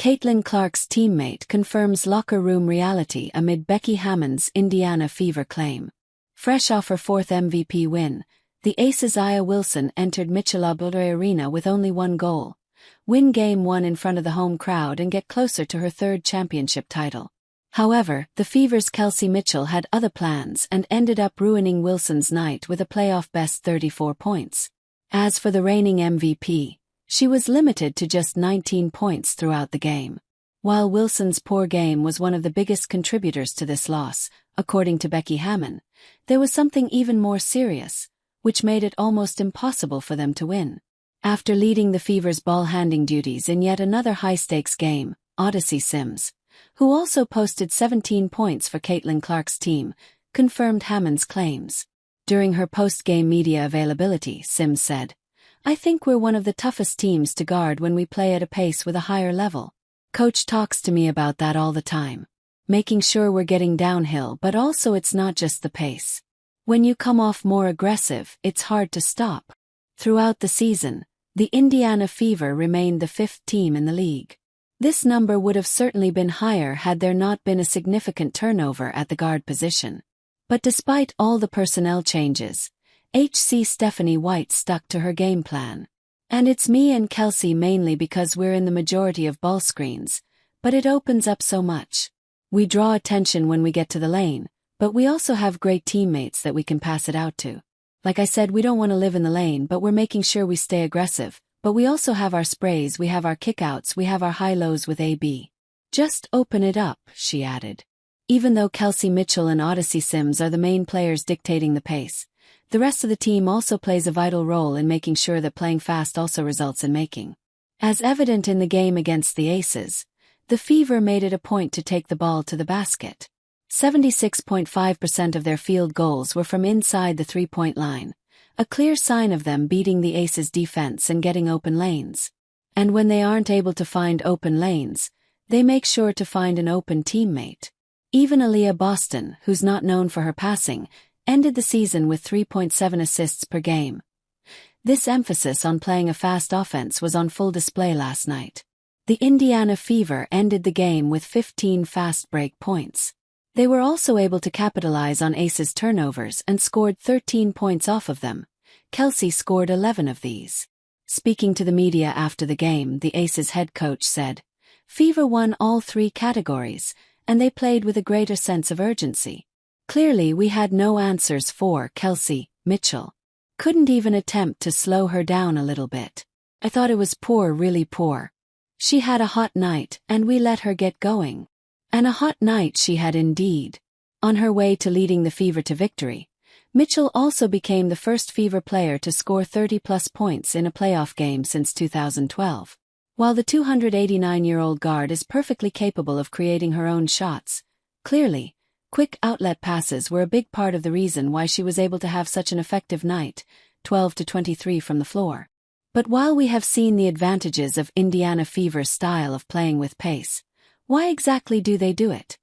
Caitlin Clark's teammate confirms locker room reality amid Becky Hammon's Indiana Fever claim. Fresh off her fourth MVP win, the Aces' Aya Wilson entered Michelob Arena with only one goal: win Game 1 in front of the home crowd and get closer to her third championship title. However, the Fever's Kelsey Mitchell had other plans and ended up ruining Wilson's night with a playoff-best 34 points. As for the reigning MVP, she was limited to just 19 points throughout the game. While Wilson's poor game was one of the biggest contributors to this loss, according to Becky Hammon, there was something even more serious, which made it almost impossible for them to win. After leading the Fever's ball-handling duties in yet another high-stakes game, Odyssey Sims, who also posted 17 points for Caitlin Clark's team, confirmed Hammon's claims. During her post-game media availability, Sims said, "I think we're one of the toughest teams to guard when we play at a pace with a higher level. Coach talks to me about that all the time. Making sure we're getting downhill, but also it's not just the pace. When you come off more aggressive, it's hard to stop." Throughout the season, the Indiana Fever remained the fifth team in the league. This number would have certainly been higher had there not been a significant turnover at the guard position. But despite all the personnel changes, HC Stephanie White stuck to her game plan. "And it's me and Kelsey mainly because we're in the majority of ball screens, but it opens up so much. We draw attention when we get to the lane, but we also have great teammates that we can pass it out to. Like I said, we don't want to live in the lane, but we're making sure we stay aggressive. But we also have our sprays, we have our kickouts, we have our high-lows with AB. Just open it up," she added. Even though Kelsey Mitchell and Odyssey Sims are the main players dictating the pace, the rest of the team also plays a vital role in making sure that playing fast also results in making. As evident in the game against the Aces, the Fever made it a point to take the ball to the basket. 76.5% of their field goals were from inside the three-point line, a clear sign of them beating the Aces' defense and getting open lanes. And when they aren't able to find open lanes, they make sure to find an open teammate. Even Aaliyah Boston, who's not known for her passing, ended the season with 3.7 assists per game. This emphasis on playing a fast offense was on full display last night. The Indiana Fever ended the game with 15 fast break points. They were also able to capitalize on Aces' turnovers and scored 13 points off of them. Kelsey scored 11 of these. Speaking to the media after the game, the Aces head coach said, "Fever won all three categories, and they played with a greater sense of urgency. Clearly we had no answers for Kelsey Mitchell. Couldn't even attempt to slow her down a little bit. I thought it was poor, really poor. She had a hot night, and we let her get going." And a hot night she had indeed. On her way to leading the Fever to victory, Mitchell also became the first Fever player to score 30-plus points in a playoff game since 2012. While the 289-year-old guard is perfectly capable of creating her own shots, clearly, quick outlet passes were a big part of the reason why she was able to have such an effective night, 12 to 23 from the floor. But while we have seen the advantages of Indiana Fever's style of playing with pace, why exactly do they do it?